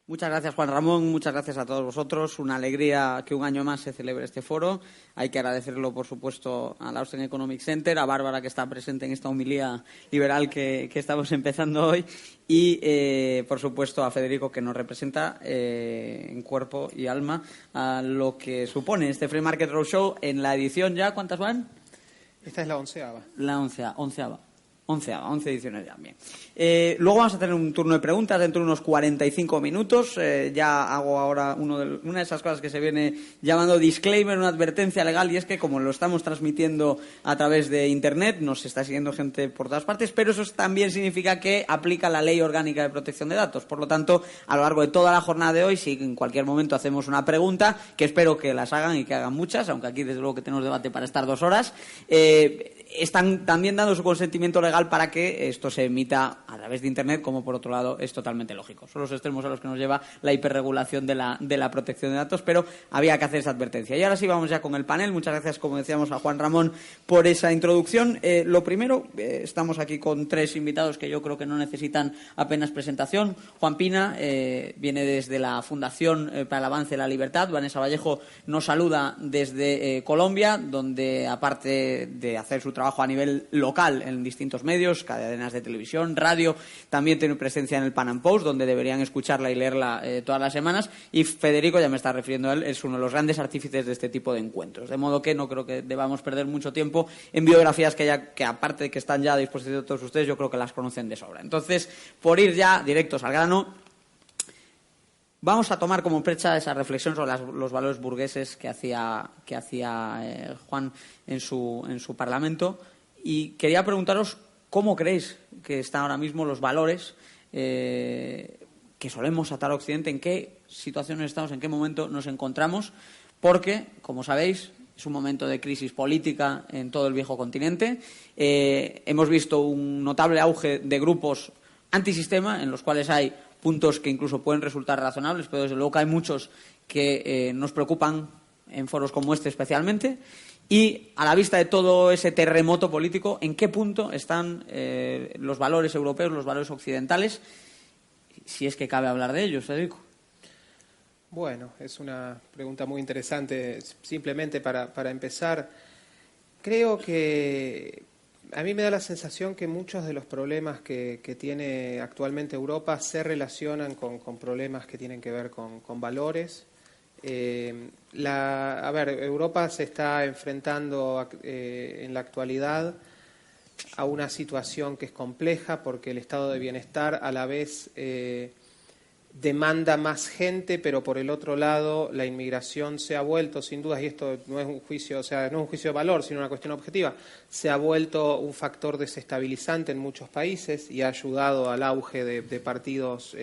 Muchas gracias, Juan Ramón. Muchas gracias a todos vosotros. Una alegría que un año más se celebre este foro. Hay que agradecerlo, por supuesto, al Austrian Economic Center, a Bárbara, que está presente en esta homilía liberal que estamos empezando hoy, y, por supuesto, a Federico, que nos representa en cuerpo y alma a lo que supone este Free Market Roadshow en la edición ya. ¿Cuántas van? Esta es la 11ª. La 11ª. 11 ediciones ya, bien. Luego vamos a tener un turno de preguntas dentro de unos 45 minutos. Ya hago ahora una de esas cosas que se viene llamando disclaimer, una advertencia legal, y es que como lo estamos transmitiendo a través de Internet, nos está siguiendo gente por todas partes, pero eso también significa que aplica la Ley Orgánica de Protección de Datos. Por lo tanto, a lo largo de toda la jornada de hoy, si en cualquier momento hacemos una pregunta, que espero que las hagan y que hagan muchas, aunque aquí desde luego que tenemos debate para estar 2 horas, están también dando su consentimiento legal para que esto se emita a través de Internet, como por otro lado es totalmente lógico. Son los extremos a los que nos lleva la hiperregulación de la protección de datos, pero había que hacer esa advertencia. Y ahora sí vamos ya con el panel. Muchas gracias, como decíamos, a Juan Ramón por esa introducción. Lo primero, estamos aquí con 3 invitados que yo creo que no necesitan apenas presentación. Juan Pina viene desde la Fundación para el Avance de la Libertad. Vanessa Vallejo nos saluda desde Colombia, donde aparte de hacer su trabajo a nivel local en distintos medios, cadenas de televisión, radio, también tiene presencia en el Pan Am Post, donde deberían escucharla y leerla todas las semanas. Y Federico, ya me está refiriendo a él, es uno de los grandes artífices de este tipo de encuentros. De modo que no creo que debamos perder mucho tiempo en biografías que aparte de que están ya a disposición de todos ustedes, yo creo que las conocen de sobra. Entonces, por ir ya directos al grano, vamos a tomar como precha esa reflexión sobre los valores burgueses que hacía Juan en su Parlamento, y quería preguntaros cómo creéis que están ahora mismo los valores que solemos atar a Occidente, en qué situaciones estamos, en qué momento nos encontramos, porque, como sabéis, es un momento de crisis política en todo el viejo continente. Hemos visto un notable auge de grupos antisistema, en los cuales hay puntos que incluso pueden resultar razonables, pero desde luego que hay muchos que nos preocupan en foros como este especialmente. Y a la vista de todo ese terremoto político, ¿en qué punto están los valores europeos, los valores occidentales? Si es que cabe hablar de ellos, Federico. Bueno, es una pregunta muy interesante. Simplemente para empezar, creo que a mí me da la sensación que muchos de los problemas que tiene actualmente Europa se relacionan con problemas que tienen que ver con valores. Europa se está enfrentando en la actualidad a una situación que es compleja, porque el estado de bienestar a la vez demanda más gente, pero por el otro lado la inmigración se ha vuelto, sin dudas, y esto no es un juicio, no es un juicio de valor, sino una cuestión objetiva, se ha vuelto un factor desestabilizante en muchos países y ha ayudado al auge de partidos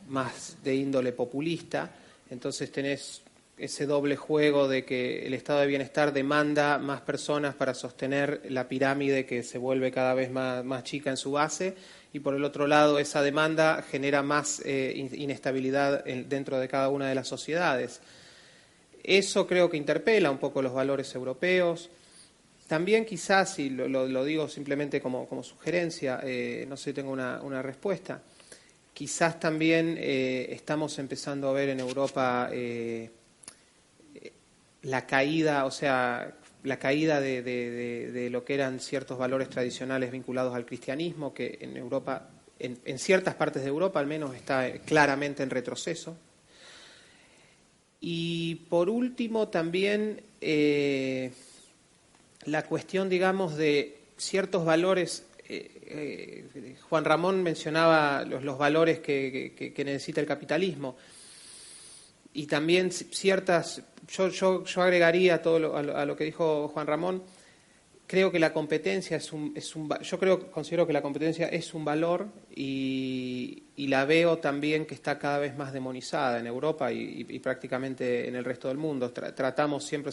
más de índole populista. Entonces tenés ese doble juego de que el estado de bienestar demanda más personas para sostener la pirámide, que se vuelve cada vez más chica en su base, y por el otro lado esa demanda genera más inestabilidad dentro de cada una de las sociedades. Eso creo que interpela un poco los valores europeos. También quizás, y lo digo simplemente como sugerencia, no sé si tengo una respuesta, quizás también estamos empezando a ver en Europa la caída, de lo que eran ciertos valores tradicionales vinculados al cristianismo, que en Europa, en ciertas partes de Europa al menos, está claramente en retroceso. Y por último también la cuestión, digamos, de ciertos valores. Juan Ramón mencionaba los valores que necesita el capitalismo, y también ciertas, yo agregaría a lo que dijo Juan Ramón. Creo que la competencia considero que la competencia es un valor, y la veo también que está cada vez más demonizada en Europa y prácticamente en el resto del mundo. Tratamos siempre,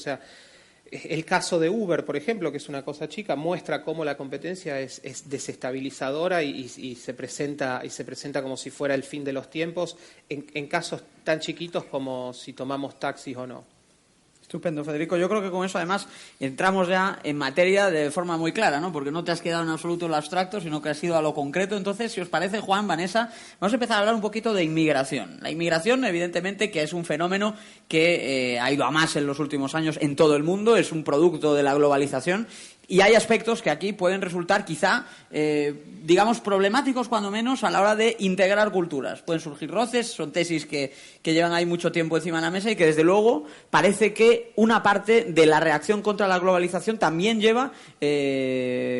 el caso de Uber, por ejemplo, que es una cosa chica, muestra cómo la competencia es desestabilizadora y se presenta como si fuera el fin de los tiempos en casos tan chiquitos como si tomamos taxis o no. Estupendo, Federico. Yo creo que con eso, además, entramos ya en materia de forma muy clara, ¿no? Porque no te has quedado en absoluto en lo abstracto, sino que has ido a lo concreto. Entonces, si os parece, Juan, Vanessa, vamos a empezar a hablar un poquito de inmigración. La inmigración, evidentemente, que es un fenómeno que ha ido a más en los últimos años en todo el mundo, es un producto de la globalización. Y hay aspectos que aquí pueden resultar quizá, digamos, problemáticos cuando menos a la hora de integrar culturas. Pueden surgir roces, son tesis que llevan ahí mucho tiempo encima de la mesa y que desde luego parece que una parte de la reacción contra la globalización también lleva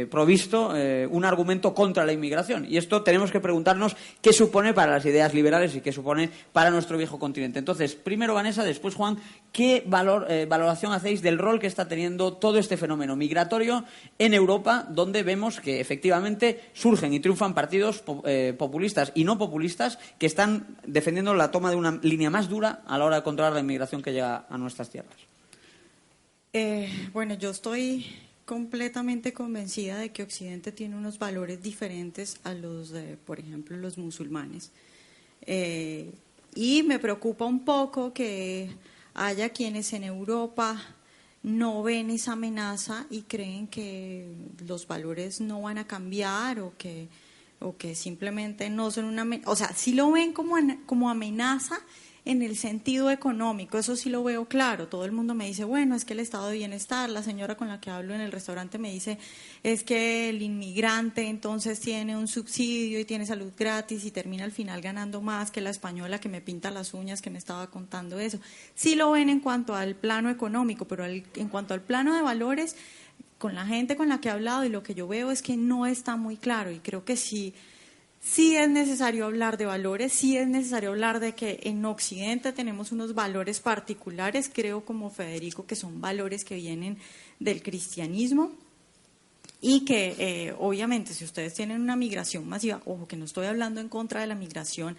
provisto un argumento contra la inmigración. Y esto tenemos que preguntarnos qué supone para las ideas liberales y qué supone para nuestro viejo continente. Entonces, primero Vanessa, después Juan, ¿qué valoración hacéis del rol que está teniendo todo este fenómeno migratorio en Europa, donde vemos que efectivamente surgen y triunfan partidos populistas y no populistas que están defendiendo la toma de una línea más dura a la hora de controlar la inmigración que llega a nuestras tierras? Bueno, yo estoy completamente convencida de que Occidente tiene unos valores diferentes a los de, por ejemplo, los musulmanes. Y me preocupa un poco que haya quienes en Europa no ven esa amenaza y creen que los valores no van a cambiar o que simplemente no son una amenaza. O sea, sí lo ven como amenaza en el sentido económico, eso sí lo veo claro. Todo el mundo me dice, bueno, es que el estado de bienestar, la señora con la que hablo en el restaurante me dice, es que el inmigrante entonces tiene un subsidio y tiene salud gratis y termina al final ganando más que la española que me pinta las uñas, que me estaba contando eso. Sí lo ven en cuanto al plano económico, pero en cuanto al plano de valores, con la gente con la que he hablado y lo que yo veo es que no está muy claro, y creo que sí es necesario hablar de valores, sí es necesario hablar de que en Occidente tenemos unos valores particulares, creo como Federico que son valores que vienen del cristianismo y que obviamente si ustedes tienen una migración masiva, ojo que no estoy hablando en contra de la migración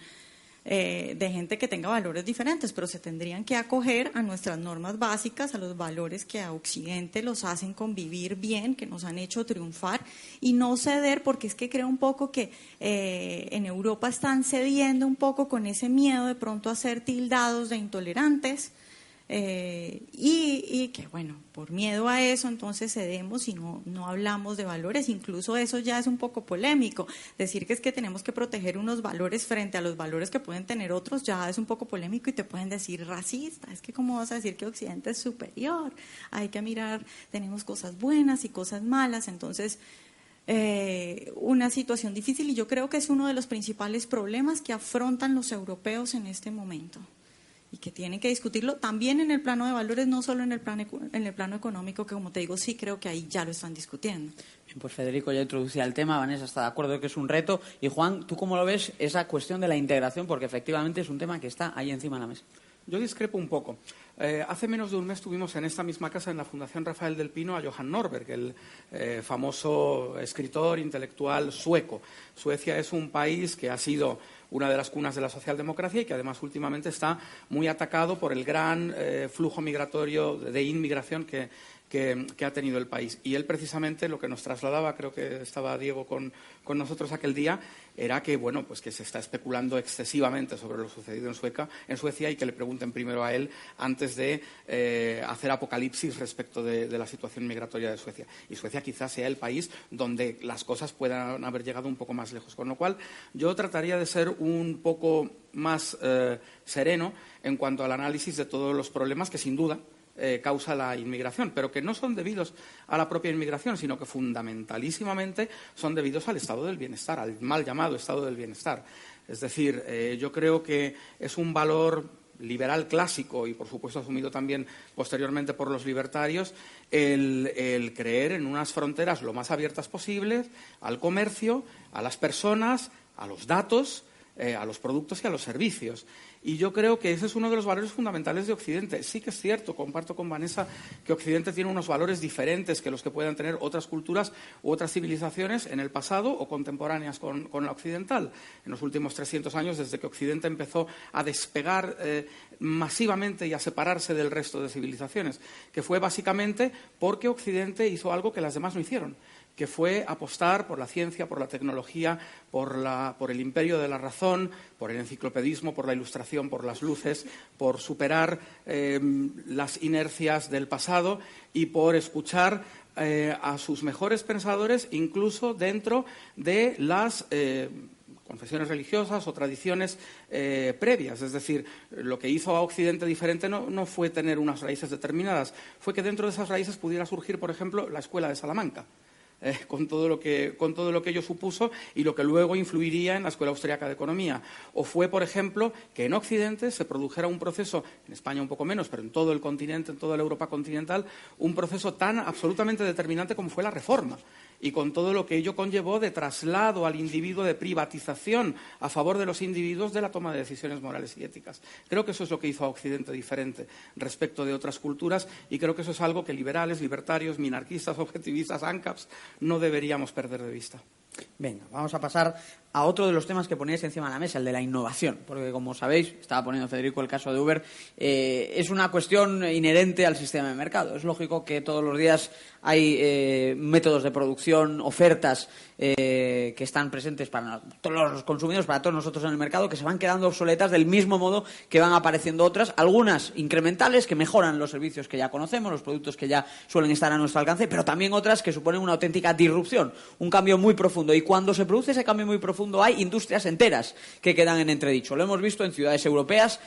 de gente que tenga valores diferentes, pero se tendrían que acoger a nuestras normas básicas, a los valores que a Occidente los hacen convivir bien, que nos han hecho triunfar, y no ceder, porque es que creo un poco que en Europa están cediendo un poco con ese miedo de pronto a ser tildados de intolerantes, y que bueno, por miedo a eso entonces cedemos y no hablamos de valores. Incluso eso ya es un poco polémico, decir que es que tenemos que proteger unos valores frente a los valores que pueden tener otros ya es un poco polémico y te pueden decir racista, es que cómo vas a decir que Occidente es superior, hay que mirar, tenemos cosas buenas y cosas malas. Entonces una situación difícil, y yo creo que es uno de los principales problemas que afrontan los europeos en este momento y que tienen que discutirlo también en el plano de valores, no solo en el plano económico, que como te digo, sí creo que ahí ya lo están discutiendo. Bien, pues Federico ya introducía el tema, Vanessa está de acuerdo que es un reto, y Juan, ¿tú cómo lo ves esa cuestión de la integración? Porque efectivamente es un tema que está ahí encima de la mesa. Yo discrepo un poco. Hace menos de un mes tuvimos en esta misma casa, en la Fundación Rafael del Pino, a Johan Norberg, el famoso escritor intelectual sueco. Suecia es un país que ha sido una de las cunas de la socialdemocracia y que además últimamente está muy atacado por el gran flujo migratorio de inmigración que ha tenido el país. Y él precisamente lo que nos trasladaba, creo que estaba Diego con nosotros aquel día, era que bueno, pues que se está especulando excesivamente sobre lo sucedido en Suecia y que le pregunten primero a él antes de hacer apocalipsis respecto de la situación migratoria de Suecia. Y Suecia quizás sea el país donde las cosas puedan haber llegado un poco más lejos. Con lo cual, yo trataría de ser un poco más sereno en cuanto al análisis de todos los problemas que, sin duda, causa la inmigración, pero que no son debidos a la propia inmigración, sino que fundamentalísimamente son debidos al estado del bienestar, al mal llamado estado del bienestar. Es decir, yo creo que es un valor liberal clásico y, por supuesto, asumido también posteriormente por los libertarios, el creer en unas fronteras lo más abiertas posibles al comercio, a las personas, a los datos, a los productos y a los servicios. Y yo creo que ese es uno de los valores fundamentales de Occidente. Sí que es cierto, comparto con Vanessa, que Occidente tiene unos valores diferentes que los que puedan tener otras culturas u otras civilizaciones en el pasado o contemporáneas con la occidental. En los últimos 300 años, desde que Occidente empezó a despegar masivamente y a separarse del resto de civilizaciones, que fue básicamente porque Occidente hizo algo que las demás no hicieron, que fue apostar por la ciencia, por la tecnología, por el imperio de la razón, por el enciclopedismo, por la ilustración, por las luces, por superar las inercias del pasado y por escuchar a sus mejores pensadores, incluso dentro de las confesiones religiosas o tradiciones previas. Es decir, lo que hizo a Occidente diferente no fue tener unas raíces determinadas, fue que dentro de esas raíces pudiera surgir, por ejemplo, la Escuela de Salamanca. Con todo lo que ello supuso y lo que luego influiría en la Escuela Austriaca de Economía. O fue, por ejemplo, que en Occidente se produjera un proceso, en España un poco menos, pero en todo el continente, en toda la Europa continental, un proceso tan absolutamente determinante como fue la Reforma. Y con todo lo que ello conllevó de traslado al individuo, de privatización a favor de los individuos de la toma de decisiones morales y éticas. Creo que eso es lo que hizo a Occidente diferente respecto de otras culturas y creo que eso es algo que liberales, libertarios, minarquistas, objetivistas, ANCAPs no deberíamos perder de vista. Venga, vamos a pasar a otro de los temas que poníais encima de la mesa, el de la innovación, porque como sabéis, estaba poniendo Federico el caso de Uber, es una cuestión inherente al sistema de mercado. Es lógico que todos los días hay métodos de producción, ofertas que están presentes para todos los consumidores, para todos nosotros en el mercado, que se van quedando obsoletas del mismo modo que van apareciendo otras, algunas incrementales que mejoran los servicios que ya conocemos, los productos que ya suelen estar a nuestro alcance, pero también otras que suponen una auténtica disrupción, un cambio muy profundo. Y cuando se produce ese cambio muy profundo hay industrias enteras que quedan en entredicho. Lo hemos visto en ciudades europeas.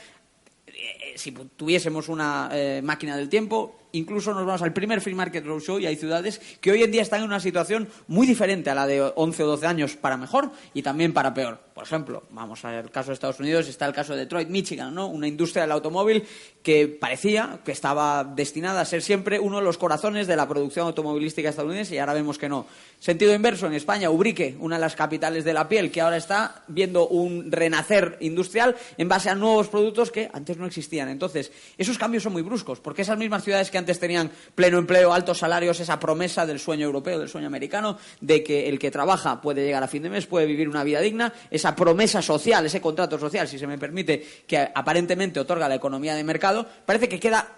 Si tuviésemos una máquina del tiempo, incluso nos vamos al primer Free Market Roadshow y hay ciudades que hoy en día están en una situación muy diferente a la de 11 o 12 años para mejor y también para peor. Por ejemplo, vamos al caso de Estados Unidos, está el caso de Detroit, Michigan, ¿no? Una industria del automóvil que parecía que estaba destinada a ser siempre uno de los corazones de la producción automovilística estadounidense y ahora vemos que no. Sentido inverso, en España, Ubrique, una de las capitales de la piel, que ahora está viendo un renacer industrial en base a nuevos productos que antes no existían. Entonces, esos cambios son muy bruscos, porque esas mismas ciudades que antes tenían pleno empleo, altos salarios, esa promesa del sueño europeo, del sueño americano, de que el que trabaja puede llegar a fin de mes, puede vivir una vida digna, esa promesa social, ese contrato social, si se me permite, que aparentemente otorga la economía de mercado, parece que queda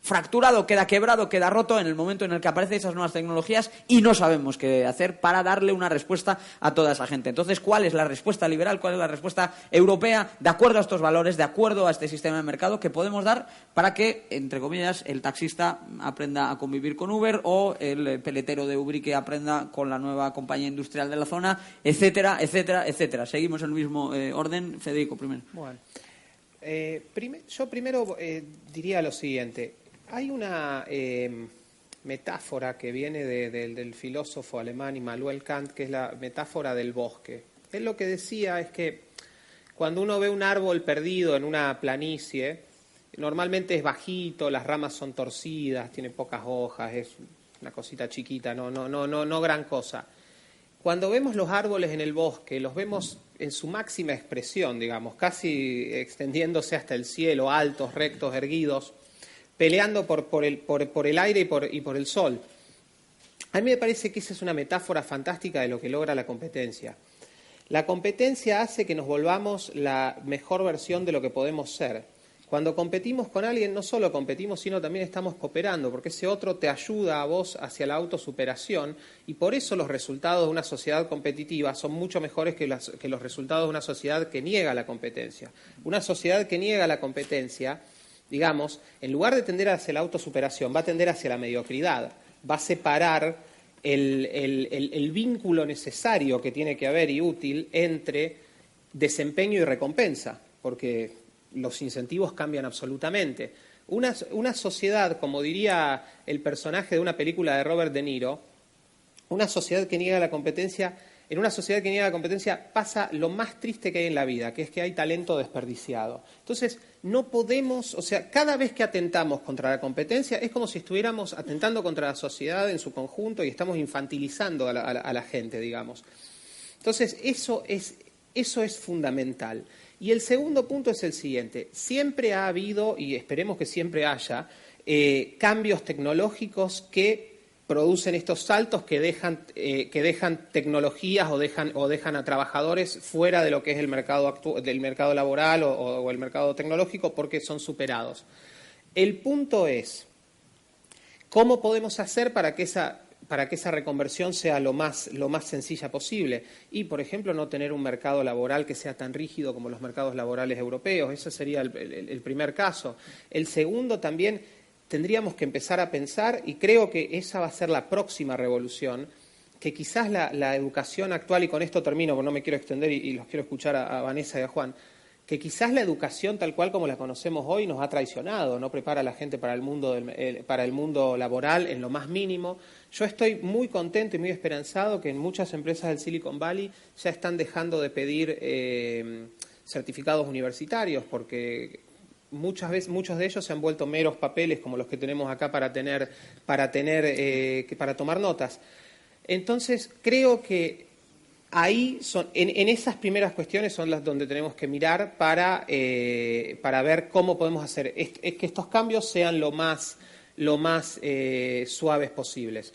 fracturado, queda quebrado, queda roto en el momento en el que aparecen esas nuevas tecnologías y no sabemos qué hacer para darle una respuesta a toda esa gente. Entonces, ¿cuál es la respuesta liberal? ¿Cuál es la respuesta europea de acuerdo a estos valores, de acuerdo a este sistema de mercado que podemos dar para que, entre comillas, el taxista aprenda a convivir con Uber o el peletero de Ubrique aprenda con la nueva compañía industrial de la zona, etcétera, etcétera, etcétera? Seguimos en el mismo orden. Federico, primero. Bueno, yo primero diría lo siguiente. Hay una metáfora que viene del filósofo alemán Immanuel Kant, que es la metáfora del bosque. Él lo que decía es que cuando uno ve un árbol perdido en una planicie, normalmente es bajito, las ramas son torcidas, tiene pocas hojas, es una cosita chiquita, no gran cosa. Cuando vemos los árboles en el bosque, los vemos en su máxima expresión, digamos, casi extendiéndose hasta el cielo, altos, rectos, erguidos, peleando por el aire y por el sol. A mí me parece que esa es una metáfora fantástica de lo que logra la competencia. La competencia hace que nos volvamos la mejor versión de lo que podemos ser. Cuando competimos con alguien, no solo competimos, sino también estamos cooperando, porque ese otro te ayuda a vos hacia la autosuperación, y por eso los resultados de una sociedad competitiva son mucho mejores que los resultados de una sociedad que niega la competencia. Una sociedad que niega la competencia, digamos, en lugar de tender hacia la autosuperación, va a tender hacia la mediocridad, va a separar el vínculo necesario que tiene que haber y útil entre desempeño y recompensa, porque los incentivos cambian absolutamente. Una sociedad, como diría el personaje de una película de Robert De Niro, una sociedad que niega la competencia, en una sociedad que niega la competencia pasa lo más triste que hay en la vida, que es que hay talento desperdiciado. Entonces, no podemos, o sea, cada vez que atentamos contra la competencia es como si estuviéramos atentando contra la sociedad en su conjunto y estamos infantilizando a la gente, digamos. Entonces, eso es fundamental. Y el segundo punto es el siguiente. Siempre ha habido, y esperemos que siempre haya, cambios tecnológicos que producen estos saltos que dejan tecnologías o dejan a trabajadores fuera de lo que es el mercado del mercado laboral o el mercado tecnológico porque son superados. El punto es, ¿cómo podemos hacer para que esa reconversión sea lo más sencilla posible. Y, por ejemplo, no tener un mercado laboral que sea tan rígido como los mercados laborales europeos. Ese sería el primer caso. El segundo, también tendríamos que empezar a pensar, y creo que esa va a ser la próxima revolución, que quizás la educación actual, y con esto termino porque no me quiero extender y los quiero escuchar a Vanessa y a Juan, que quizás la educación tal cual como la conocemos hoy nos ha traicionado, no prepara a la gente para el mundo laboral en lo más mínimo. Yo estoy muy contento y muy esperanzado que en muchas empresas del Silicon Valley ya están dejando de pedir certificados universitarios, porque muchas veces muchos de ellos se han vuelto meros papeles como los que tenemos acá para tomar notas. Entonces, creo que ahí en esas primeras cuestiones son las donde tenemos que mirar para ver cómo podemos hacer que estos cambios sean lo más suaves posibles.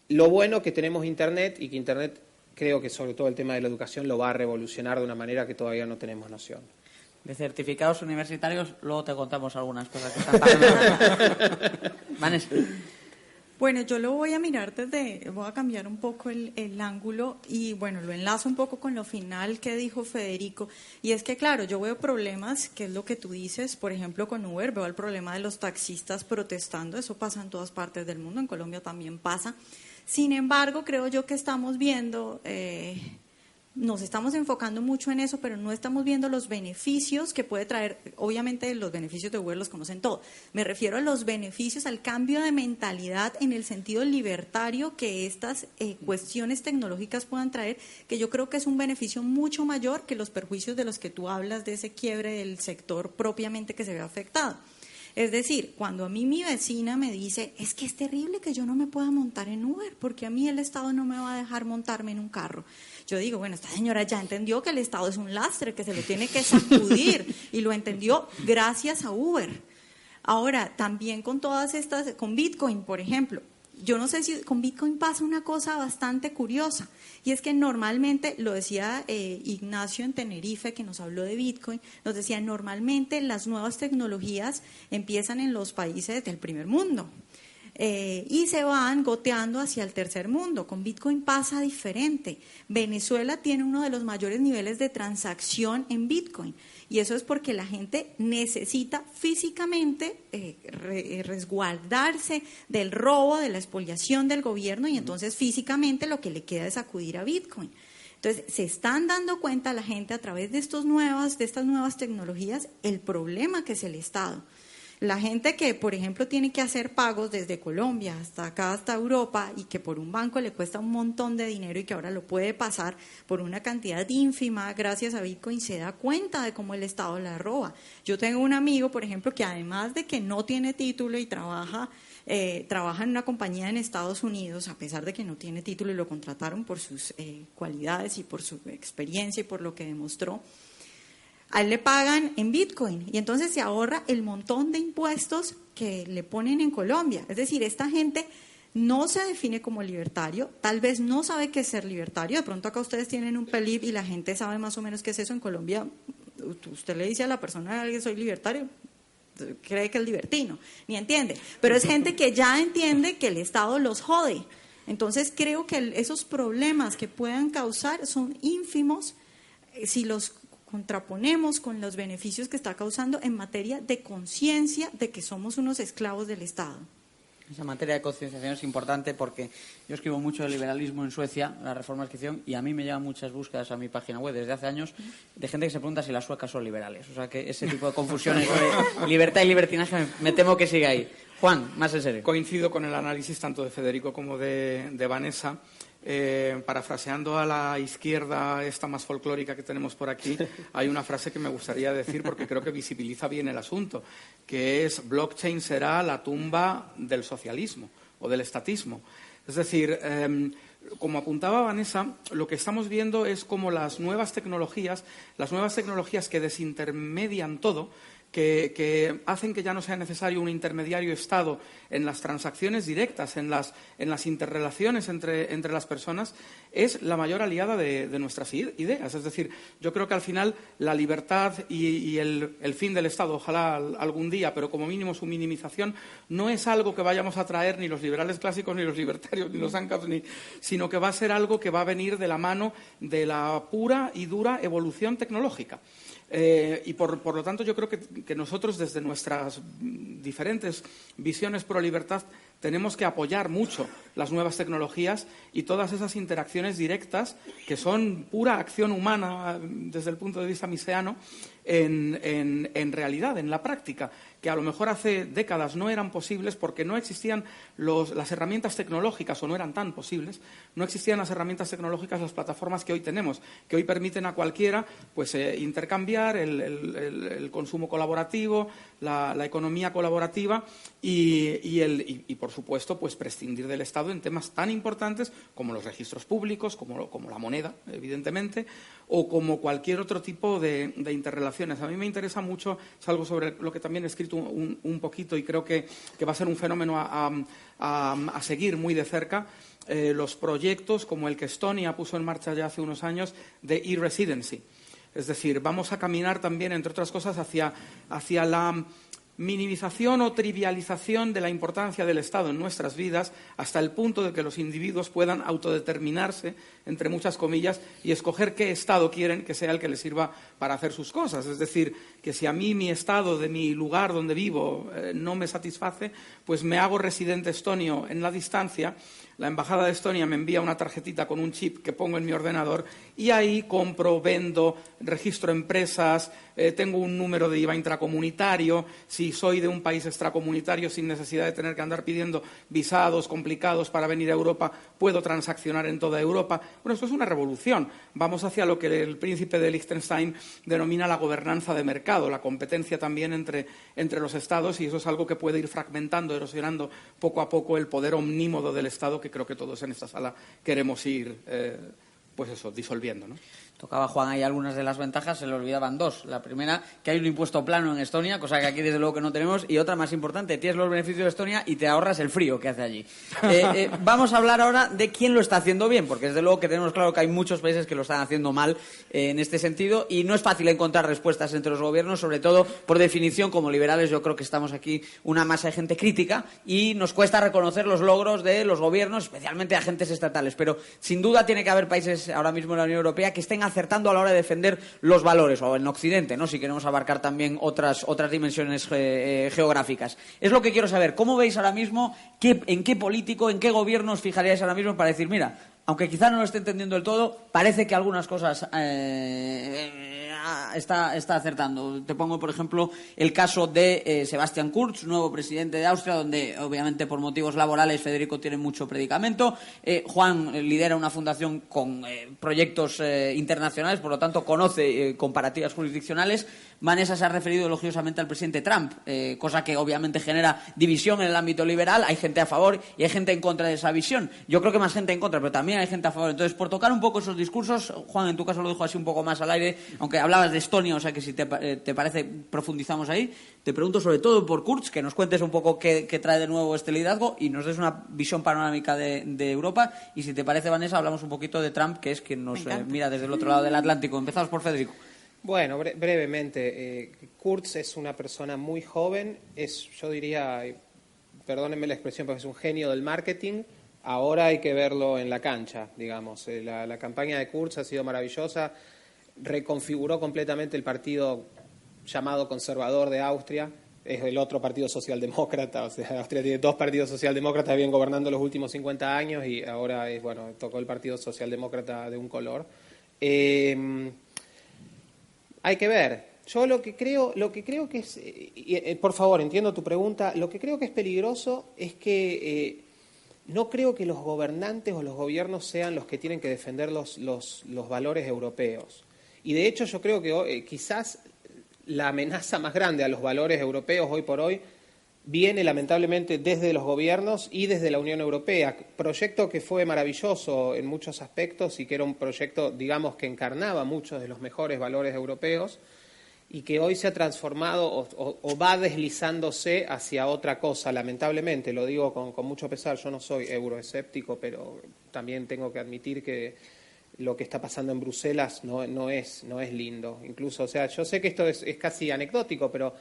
Lo bueno que tenemos Internet, y que Internet creo que sobre todo el tema de la educación lo va a revolucionar de una manera que todavía no tenemos noción. De certificados universitarios, luego te contamos algunas cosas que están pasando. Vanessa. Bueno, yo lo voy a mirar voy a cambiar un poco el ángulo y bueno, lo enlazo un poco con lo final que dijo Federico. Y es que claro, yo veo problemas, que es lo que tú dices, por ejemplo con Uber, veo el problema de los taxistas protestando, eso pasa en todas partes del mundo, en Colombia también pasa. Sin embargo, creo yo que estamos viendo, nos estamos enfocando mucho en eso, pero no estamos viendo los beneficios que puede traer. Obviamente los beneficios de Uber los conocen todos. Me refiero a los beneficios, al cambio de mentalidad en el sentido libertario que estas cuestiones tecnológicas puedan traer, que yo creo que es un beneficio mucho mayor que los perjuicios de los que tú hablas, de ese quiebre del sector propiamente que se ve afectado. Es decir, cuando a mí mi vecina me dice, es que es terrible que yo no me pueda montar en Uber, porque a mí el Estado no me va a dejar montarme en un carro. Yo digo, bueno, esta señora ya entendió que el Estado es un lastre, que se lo tiene que sacudir, y lo entendió gracias a Uber. Ahora, también con todas estas, con Bitcoin, por ejemplo, yo no sé si con Bitcoin pasa una cosa bastante curiosa, y es que normalmente, lo decía Ignacio en Tenerife, que nos habló de Bitcoin, nos decía, normalmente las nuevas tecnologías empiezan en los países del primer mundo. Y se van goteando hacia el tercer mundo. Con Bitcoin pasa diferente. Venezuela tiene uno de los mayores niveles de transacción en Bitcoin, y eso es porque la gente necesita físicamente resguardarse del robo, de la expoliación del gobierno, y entonces físicamente lo que le queda es acudir a Bitcoin. Entonces, se están dando cuenta la gente a través de estas nuevas tecnologías el problema que es el Estado. La gente que, por ejemplo, tiene que hacer pagos desde Colombia hasta acá, hasta Europa, y que por un banco le cuesta un montón de dinero y que ahora lo puede pasar por una cantidad ínfima gracias a Bitcoin, se da cuenta de cómo el Estado la roba. Yo tengo un amigo, por ejemplo, que además de que no tiene título y trabaja en una compañía en Estados Unidos, a pesar de que no tiene título y lo contrataron por sus cualidades y por su experiencia y por lo que demostró, a él le pagan en Bitcoin y entonces se ahorra el montón de impuestos que le ponen en Colombia. Es decir, esta gente no se define como libertario, tal vez no sabe qué es ser libertario. De pronto acá ustedes tienen un PELIB y la gente sabe más o menos qué es eso. En Colombia, usted le dice a la persona que soy libertario, cree que es libertino, ni entiende. Pero es gente que ya entiende que el Estado los jode. Entonces creo que esos problemas que puedan causar son ínfimos si los contraponemos con los beneficios que está causando en materia de conciencia de que somos unos esclavos del Estado. Esa materia de concienciación es importante porque yo escribo mucho de liberalismo en Suecia, las reformas que hicieron, y a mí me llegan muchas búsquedas a mi página web desde hace años de gente que se pregunta si las suecas son liberales. O sea que ese tipo de confusiones sobre libertad y libertinaje me temo que sigue ahí. Juan, más en serio. Coincido con el análisis tanto de Federico como de Vanessa. Parafraseando a la izquierda esta más folclórica que tenemos por aquí, hay una frase que me gustaría decir porque creo que visibiliza bien el asunto, que es: blockchain será la tumba del socialismo o del estatismo. Es decir, como apuntaba Vanessa, lo que estamos viendo es como las nuevas tecnologías que desintermedian todo, que hacen que ya no sea necesario un intermediario Estado en las transacciones directas, en las interrelaciones entre las personas, es la mayor aliada de nuestras ideas. Es decir, yo creo que al final la libertad y el fin del Estado, ojalá algún día, pero como mínimo su minimización, no es algo que vayamos a traer ni los liberales clásicos, ni los libertarios, ni los ANCAPs, sino que va a ser algo que va a venir de la mano de la pura y dura evolución tecnológica. Y por lo tanto yo creo que nosotros desde nuestras diferentes visiones pro libertad tenemos que apoyar mucho las nuevas tecnologías y todas esas interacciones directas que son pura acción humana desde el punto de vista miseano en realidad, en la práctica, que a lo mejor hace décadas no eran posibles porque no existían las herramientas tecnológicas o no eran tan posibles, no existían las herramientas tecnológicas, las plataformas que hoy tenemos, que hoy permiten a cualquiera pues intercambiar el consumo colaborativo, la economía colaborativa y por supuesto pues prescindir del Estado en temas tan importantes como los registros públicos, como la moneda, evidentemente, o como cualquier otro tipo de interrelaciones. A mí me interesa mucho, es algo sobre lo que también he escrito un poquito y creo que va a ser un fenómeno a seguir muy de cerca, los proyectos como el que Estonia puso en marcha ya hace unos años de e-residency. Es decir, vamos a caminar también, entre otras cosas, hacia la minimización o trivialización de la importancia del Estado en nuestras vidas hasta el punto de que los individuos puedan autodeterminarse, entre muchas comillas, y escoger qué Estado quieren que sea el que les sirva para hacer sus cosas. Es decir, que si a mí mi Estado de mi lugar donde vivo no me satisface, pues me hago residente estonio en la distancia. La Embajada de Estonia me envía una tarjetita con un chip que pongo en mi ordenador y ahí compro, vendo, registro empresas, tengo un número de IVA intracomunitario, si soy de un país extracomunitario sin necesidad de tener que andar pidiendo visados complicados para venir a Europa, puedo transaccionar en toda Europa. Bueno, esto es una revolución. Vamos hacia lo que el príncipe de Liechtenstein denomina la gobernanza de mercado, la competencia también entre los Estados, y eso es algo que puede ir fragmentando, erosionando poco a poco el poder omnímodo del Estado que creo que todos en esta sala queremos ir, disolviendo, ¿no? Tocaba Juan ahí algunas de las ventajas, se le olvidaban dos. La primera, que hay un impuesto plano en Estonia, cosa que aquí desde luego que no tenemos, y otra más importante, tienes los beneficios de Estonia y te ahorras el frío que hace allí. Vamos a hablar ahora de quién lo está haciendo bien, porque desde luego que tenemos claro que hay muchos países que lo están haciendo mal en este sentido, y no es fácil encontrar respuestas entre los gobiernos, sobre todo por definición, como liberales yo creo que estamos aquí una masa de gente crítica y nos cuesta reconocer los logros de los gobiernos, especialmente agentes estatales, pero sin duda tiene que haber países ahora mismo en la Unión Europea que estén acertando a la hora de defender los valores, o en Occidente, ¿no? Si queremos abarcar también otras dimensiones geográficas. Es lo que quiero saber. ¿Cómo veis ahora mismo, en qué político, en qué gobierno os fijaríais ahora mismo para decir, mira, aunque quizá no lo esté entendiendo del todo, parece que algunas cosas está acertando? Te pongo, por ejemplo, el caso de Sebastian Kurz, nuevo presidente de Austria, donde obviamente por motivos laborales Federico tiene mucho predicamento. Juan lidera una fundación con proyectos internacionales, por lo tanto conoce comparativas jurisdiccionales. Vanessa se ha referido elogiosamente al presidente Trump, cosa que obviamente genera división en el ámbito liberal. Hay gente a favor y hay gente en contra de esa visión. Yo creo que más gente en contra, pero también hay gente a favor. Entonces, por tocar un poco esos discursos, Juan, en tu caso lo dejo así un poco más al aire, aunque hablabas de Estonia, o sea que si te parece profundizamos ahí. Te pregunto sobre todo por Kurz, que nos cuentes un poco qué trae de nuevo este liderazgo y nos des una visión panorámica de Europa. Y si te parece, Vanessa, hablamos un poquito de Trump, que es quien nos mira desde el otro lado del Atlántico. Empezamos por Federico. Bueno, brevemente, Kurz es una persona muy joven, yo diría, perdónenme la expresión, porque es un genio del marketing. Ahora hay que verlo en la cancha, digamos. La campaña de Kurz ha sido maravillosa, reconfiguró completamente el partido llamado conservador de Austria, es el otro partido socialdemócrata, o sea, Austria tiene dos partidos socialdemócratas, bien gobernando los últimos 50 años y ahora tocó el partido socialdemócrata de un color. Hay que ver. Yo lo que creo que es, por favor, entiendo tu pregunta, lo que creo que es peligroso es que no creo que los gobernantes o los gobiernos sean los que tienen que defender los valores europeos. Y de hecho yo creo que quizás la amenaza más grande a los valores europeos hoy por hoy viene lamentablemente desde los gobiernos y desde la Unión Europea. Proyecto que fue maravilloso en muchos aspectos y que era un proyecto, digamos, que encarnaba muchos de los mejores valores europeos, y que hoy se ha transformado o va deslizándose hacia otra cosa, lamentablemente, lo digo con mucho pesar. Yo no soy euroescéptico, pero también tengo que admitir que lo que está pasando en Bruselas no es lindo. Incluso, o sea, yo sé que esto es casi anecdótico, pero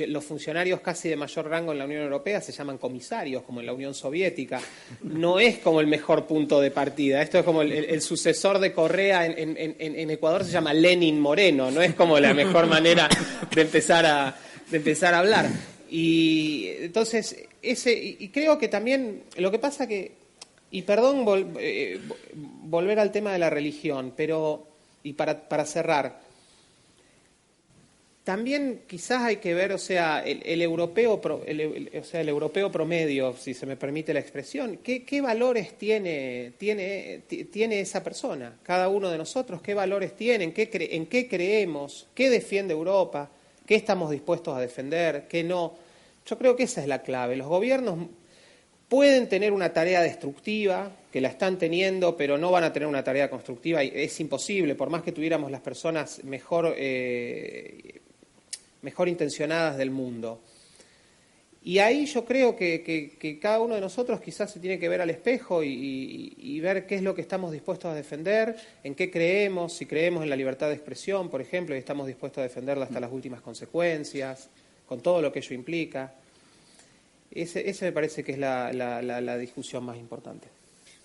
los funcionarios casi de mayor rango en la Unión Europea se llaman comisarios, como en la Unión Soviética. No es como el mejor punto de partida. Esto es como el sucesor de Correa en Ecuador se llama Lenin Moreno. No es como la mejor manera de empezar a hablar. Y entonces, y creo que también lo que pasa que, y perdón volver al tema de la religión, pero, y para cerrar, también quizás hay que ver, o sea, el europeo promedio, si se me permite la expresión, ¿qué valores tiene esa persona? Cada uno de nosotros, ¿qué valores tiene? ¿En qué creemos? ¿Qué defiende Europa? ¿Qué estamos dispuestos a defender? ¿Qué no? Yo creo que esa es la clave. Los gobiernos pueden tener una tarea destructiva, que la están teniendo, pero no van a tener una tarea constructiva. Y es imposible, por más que tuviéramos las personas mejor intencionadas del mundo. Y ahí yo creo que cada uno de nosotros quizás se tiene que ver al espejo y ver qué es lo que estamos dispuestos a defender, en qué creemos, si creemos en la libertad de expresión, por ejemplo, y estamos dispuestos a defenderla hasta las últimas consecuencias, con todo lo que ello implica. Ese me parece que es la discusión más importante.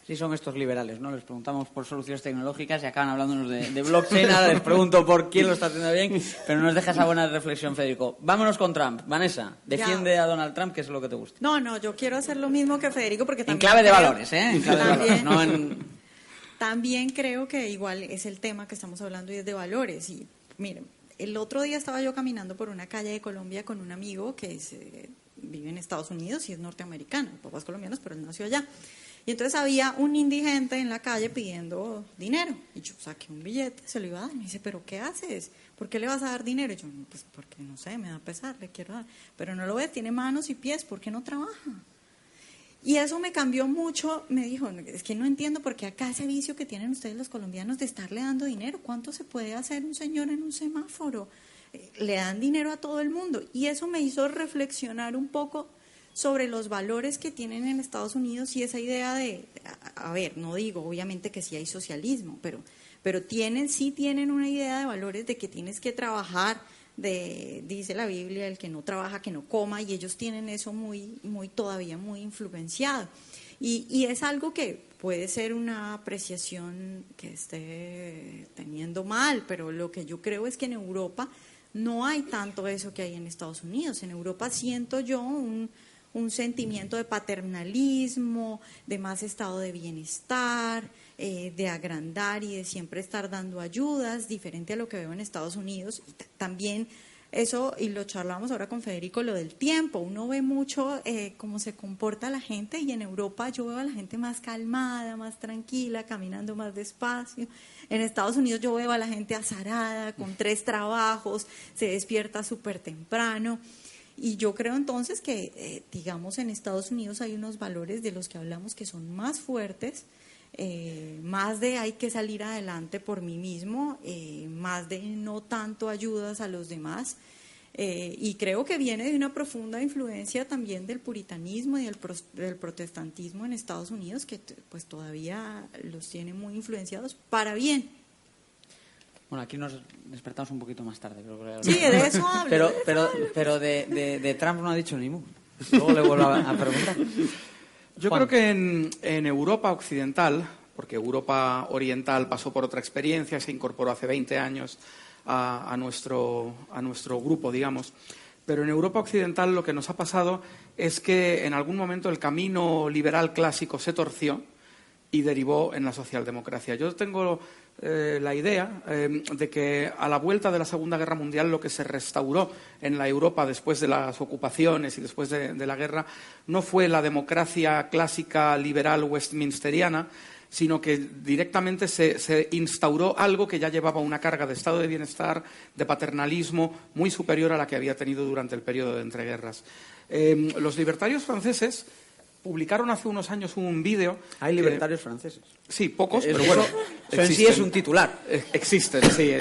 Sí, son estos liberales, ¿no? Les preguntamos por soluciones tecnológicas y acaban hablándonos de blockchain. Ahora les pregunto por quién lo está haciendo bien, pero nos deja esa buena reflexión, Federico. Vámonos con Trump. Vanessa, defiende a Donald Trump, que es lo que te gusta. No, yo quiero hacer lo mismo que Federico porque también... En clave de valores, ¿eh? En clave de valores, no en... También creo que igual es el tema que estamos hablando y es de valores. Y miren, el otro día estaba yo caminando por una calle de Colombia con un amigo que vive en Estados Unidos y es norteamericano. Papás colombianos, pero él nació allá. Y entonces había un indigente en la calle pidiendo dinero. Y yo saqué un billete, se lo iba a dar. Me dice, ¿pero qué haces? ¿Por qué le vas a dar dinero? Y yo, pues porque no sé, me da pesar, le quiero dar. Pero no lo ves, tiene manos y pies, ¿por qué no trabaja? Y eso me cambió mucho. Me dijo, es que no entiendo por qué acá ese vicio que tienen ustedes los colombianos de estarle dando dinero. ¿Cuánto se puede hacer un señor en un semáforo? Le dan dinero a todo el mundo. Y eso me hizo reflexionar un poco sobre los valores que tienen en Estados Unidos y esa idea de, a ver, no digo obviamente que sí hay socialismo, pero sí tienen una idea de valores de que tienes que trabajar, dice la Biblia, el que no trabaja que no coma, y ellos tienen eso todavía muy influenciado. Y es algo que puede ser una apreciación que esté teniendo mal, pero lo que yo creo es que en Europa no hay tanto eso que hay en Estados Unidos. En Europa siento yo un sentimiento de paternalismo, de más estado de bienestar, de agrandar y de siempre estar dando ayudas, diferente a lo que veo en Estados Unidos. Y también eso, y lo charlamos ahora con Federico, lo del tiempo. Uno ve mucho cómo se comporta la gente, y en Europa yo veo a la gente más calmada, más tranquila, caminando más despacio. En Estados Unidos yo veo a la gente azarada, con 3 trabajos, se despierta súper temprano. Y yo creo entonces que, digamos, en Estados Unidos hay unos valores de los que hablamos que son más fuertes, más de hay que salir adelante por mí mismo, más de no tanto ayudas a los demás. Y creo que viene de una profunda influencia también del puritanismo y del protestantismo en Estados Unidos, que pues todavía los tiene muy influenciados para bien. Bueno, aquí nos despertamos un poquito más tarde. Sí, de eso hablo. Pero de Trump no ha dicho ni mu. Luego le vuelvo a preguntar. Yo creo que en Europa occidental, porque Europa oriental pasó por otra experiencia, se incorporó hace 20 años a nuestro grupo, digamos, pero en Europa occidental lo que nos ha pasado es que en algún momento el camino liberal clásico se torció y derivó en la socialdemocracia. Yo tengo la idea de que a la vuelta de la Segunda Guerra Mundial lo que se restauró en la Europa después de las ocupaciones y después de la guerra no fue la democracia clásica liberal westminsteriana, sino que directamente se instauró algo que ya llevaba una carga de estado de bienestar, de paternalismo muy superior a la que había tenido durante el periodo de entreguerras. Los libertarios franceses publicaron hace unos años un vídeo. Hay libertarios franceses. Sí, pocos, Eso, pero bueno. eso en sí es un titular. Existen, sí.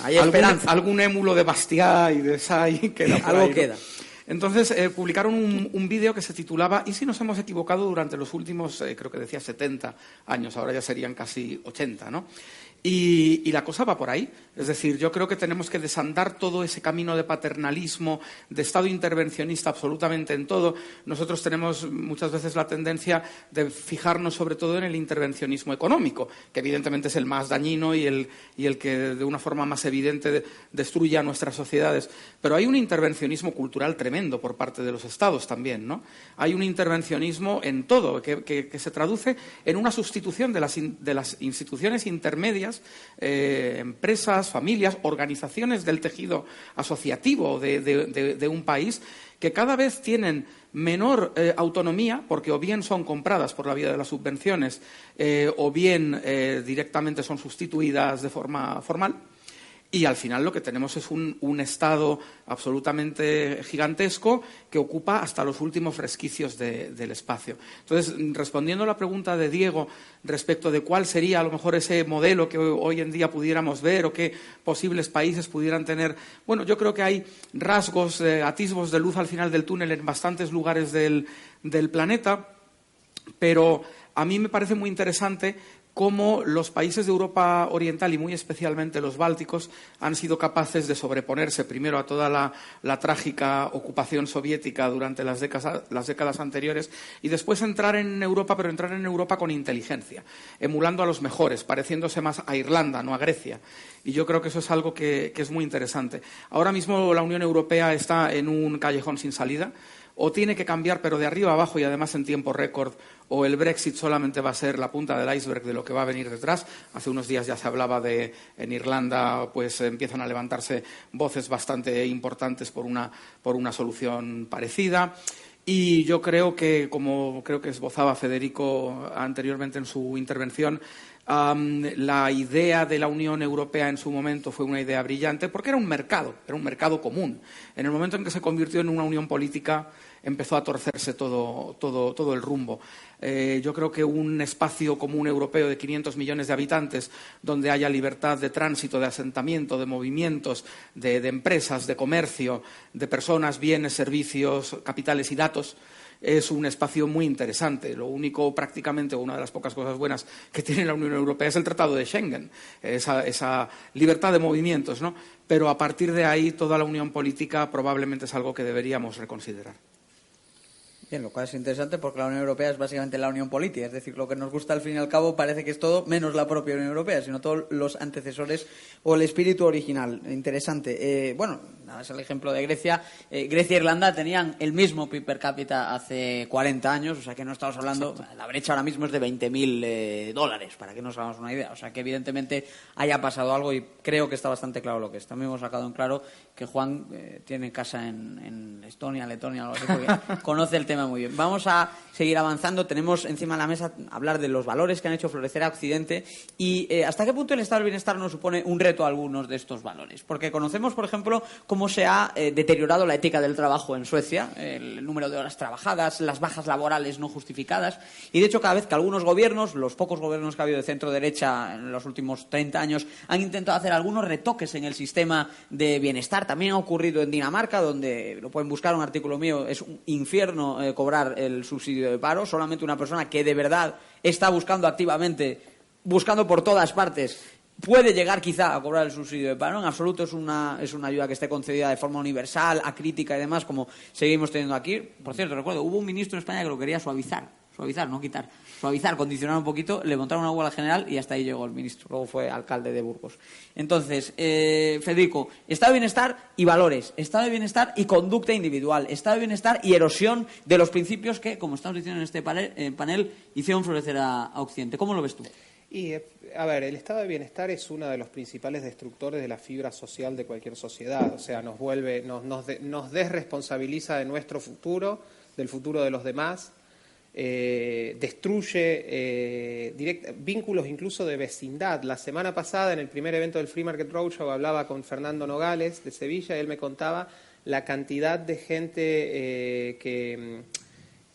Hay esperanza. Algún émulo de Bastiat y de Say queda por Algo ahí, ¿no? queda. Entonces, publicaron un vídeo que se titulaba ¿Y si nos hemos equivocado durante los últimos, creo que decía 70 años, ahora ya serían casi 80, ¿no? Y la cosa va por ahí. Es decir, yo creo que tenemos que desandar todo ese camino de paternalismo, de Estado intervencionista absolutamente en todo. Nosotros tenemos muchas veces la tendencia de fijarnos sobre todo en el intervencionismo económico, que evidentemente es el más dañino y el que de una forma más evidente destruye a nuestras sociedades. Pero hay un intervencionismo cultural tremendo por parte de los Estados también, ¿no? Hay un intervencionismo en todo, que se traduce en una sustitución de las instituciones intermedias, empresas, familias, organizaciones del tejido asociativo de un país, que cada vez tienen menor autonomía, porque o bien son compradas por la vía de las subvenciones o bien directamente son sustituidas de forma formal. Y al final lo que tenemos es un Estado absolutamente gigantesco que ocupa hasta los últimos resquicios del espacio. Entonces, respondiendo a la pregunta de Diego respecto de cuál sería a lo mejor ese modelo que hoy en día pudiéramos ver o qué posibles países pudieran tener, bueno, yo creo que hay rasgos, atisbos de luz al final del túnel en bastantes lugares del planeta, pero a mí me parece muy interesante cómo los países de Europa Oriental y muy especialmente los bálticos han sido capaces de sobreponerse primero a toda la trágica ocupación soviética durante las décadas anteriores y después entrar en Europa, pero entrar en Europa con inteligencia, emulando a los mejores, pareciéndose más a Irlanda, no a Grecia. Y yo creo que eso es algo que es muy interesante. Ahora mismo la Unión Europea está en un callejón sin salida. O tiene que cambiar, pero de arriba a abajo y además en tiempo récord, o el Brexit solamente va a ser la punta del iceberg de lo que va a venir detrás. Hace unos días ya se hablaba de, en Irlanda, pues empiezan a levantarse voces bastante importantes por una solución parecida. Y yo creo que, como creo que esbozaba Federico anteriormente en su intervención, la idea de la Unión Europea en su momento fue una idea brillante porque era un mercado común. En el momento en que se convirtió en una unión política, empezó a torcerse todo el rumbo. Yo creo que un espacio común europeo de 500 millones de habitantes, donde haya libertad de tránsito, de asentamiento, de movimientos, de empresas, de comercio, de personas, bienes, servicios, capitales y datos, es un espacio muy interesante. Lo único, prácticamente, una de las pocas cosas buenas que tiene la Unión Europea es el Tratado de Schengen, esa libertad de movimientos, ¿no? Pero a partir de ahí, toda la unión política probablemente es algo que deberíamos reconsiderar. Bien, lo cual es interesante porque la Unión Europea es básicamente la unión política, es decir, lo que nos gusta al fin y al cabo parece que es todo menos la propia Unión Europea, sino todos los antecesores o el espíritu original. Interesante. Bueno, nada, es el ejemplo de Grecia. Grecia e Irlanda tenían el mismo PIB per cápita hace 40 años, o sea que no estamos hablando, la brecha ahora mismo es de $20.000, para que nos hagamos una idea. O sea que evidentemente haya pasado algo y creo que está bastante claro lo que es. También hemos sacado en claro que Juan tiene casa en Estonia, Letonia, algo así, porque conoce el tema muy bien. Vamos a seguir avanzando. Tenemos encima de la mesa hablar de los valores que han hecho florecer a Occidente y hasta qué punto el estado del bienestar nos supone un reto a algunos de estos valores. Porque conocemos, por ejemplo, cómo se ha deteriorado la ética del trabajo en Suecia, el número de horas trabajadas, las bajas laborales no justificadas. Y de hecho, cada vez que algunos gobiernos, los pocos gobiernos que ha habido de centro-derecha en los últimos 30 años, han intentado hacer algunos retoques en el sistema de bienestar. También ha ocurrido en Dinamarca, donde lo pueden buscar, un artículo mío, es un infierno cobrar el subsidio de paro. Solamente una persona que de verdad está buscando activamente, buscando por todas partes, puede llegar quizá a cobrar el subsidio de paro. En absoluto es una ayuda que esté concedida de forma universal, acrítica y demás, como seguimos teniendo aquí. Por cierto, recuerdo, hubo un ministro en España que lo quería suavizar, no quitar, condicionar un poquito, le montaron una huelga general y hasta ahí llegó el ministro. Luego fue alcalde de Burgos. Entonces, Federico, estado de bienestar y valores, estado de bienestar y conducta individual, estado de bienestar y erosión de los principios que, como estamos diciendo en este panel, hicieron florecer a Occidente. ¿Cómo lo ves tú? Y, a ver, el estado de bienestar es uno de los principales destructores de la fibra social de cualquier sociedad. O sea, nos desresponsabiliza de nuestro futuro, del futuro de los demás. Destruye vínculos incluso de vecindad. La semana pasada, en el primer evento del Free Market Roadshow, hablaba con Fernando Nogales de Sevilla y él me contaba la cantidad de gente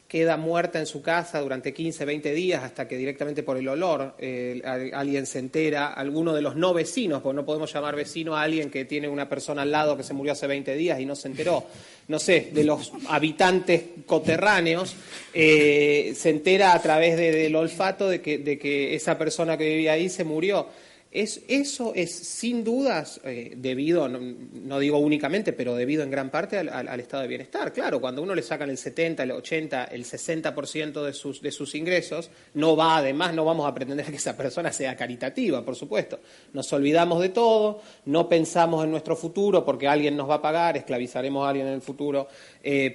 queda muerta en su casa durante 15, 20 días hasta que directamente por el olor alguien se entera, alguno de los no vecinos, porque no podemos llamar vecino a alguien que tiene una persona al lado que se murió hace 20 días y no se enteró, no sé, de los habitantes coterráneos, se entera a través del olfato de que esa persona que vivía ahí se murió. Eso es sin dudas debido, no digo únicamente, pero debido en gran parte al estado de bienestar. Claro, cuando uno le sacan el 70, el 80, el 60% de sus ingresos, no vamos a pretender que esa persona sea caritativa, por supuesto. Nos olvidamos de todo, no pensamos en nuestro futuro porque alguien nos va a pagar, esclavizaremos a alguien en el futuro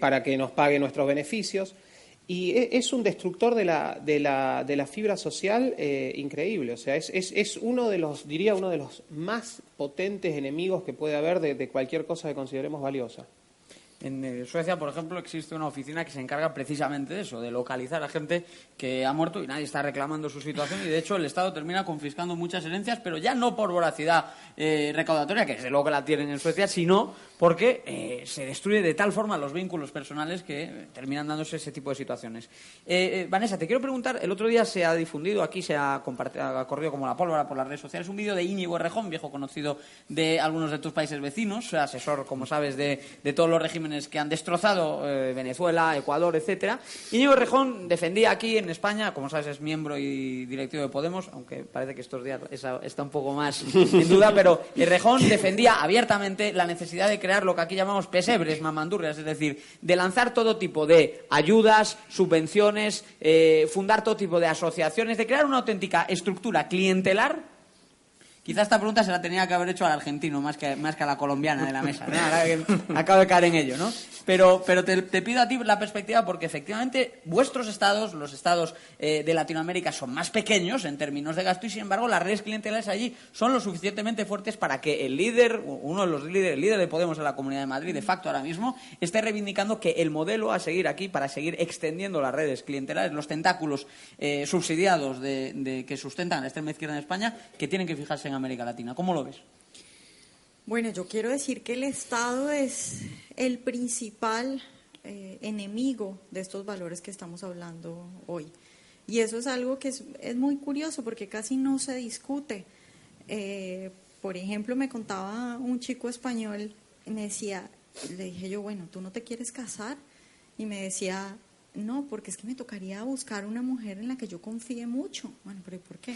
para que nos pague nuestros beneficios. Y es un destructor de la fibra social increíble. O sea, es uno de los más potentes enemigos que puede haber de cualquier cosa que consideremos valiosa. En Suecia, por ejemplo, existe una oficina que se encarga precisamente de eso, de localizar a gente que ha muerto y nadie está reclamando su situación, y de hecho el Estado termina confiscando muchas herencias, pero ya no por voracidad recaudatoria, que desde luego que la tienen en Suecia, sino porque se destruye de tal forma los vínculos personales que terminan dándose ese tipo de situaciones. Vanessa, te quiero preguntar, el otro día se ha difundido, aquí se ha corrido como la pólvora por las redes sociales, un vídeo de Íñigo Errejón, viejo conocido de algunos de tus países vecinos, asesor, como sabes, de todos los regímenes que han destrozado Venezuela, Ecuador, etcétera. Íñigo Errejón defendía aquí en España, como sabes, es miembro y directivo de Podemos, aunque parece que estos días está un poco más en duda, pero Errejón defendía abiertamente la necesidad de crear lo que aquí llamamos pesebres, mamandurrias, es decir, de lanzar todo tipo de ayudas, subvenciones, fundar todo tipo de asociaciones, de crear una auténtica estructura clientelar. Quizá esta pregunta se la tenía que haber hecho al argentino más que a la colombiana de la mesa, ¿no? Ahora que acabo de caer en ello, ¿no? Pero te pido a ti la perspectiva porque efectivamente vuestros estados, los estados de Latinoamérica, son más pequeños en términos de gasto y sin embargo las redes clientelares allí son lo suficientemente fuertes para que el líder de Podemos en la Comunidad de Madrid, de facto ahora mismo, esté reivindicando que el modelo a seguir aquí para seguir extendiendo las redes clientelares, los tentáculos subsidiados que sustentan la extrema izquierda en España, que tienen que fijarse en América Latina. ¿Cómo lo ves? Bueno, yo quiero decir que el Estado es el principal enemigo de estos valores que estamos hablando hoy. Y eso es algo que es muy curioso porque casi no se discute. Por ejemplo, me contaba un chico español, y me decía, le dije yo, bueno, ¿tú no te quieres casar? Y me decía, no, porque es que me tocaría buscar una mujer en la que yo confíe mucho. Bueno, pero ¿y por qué?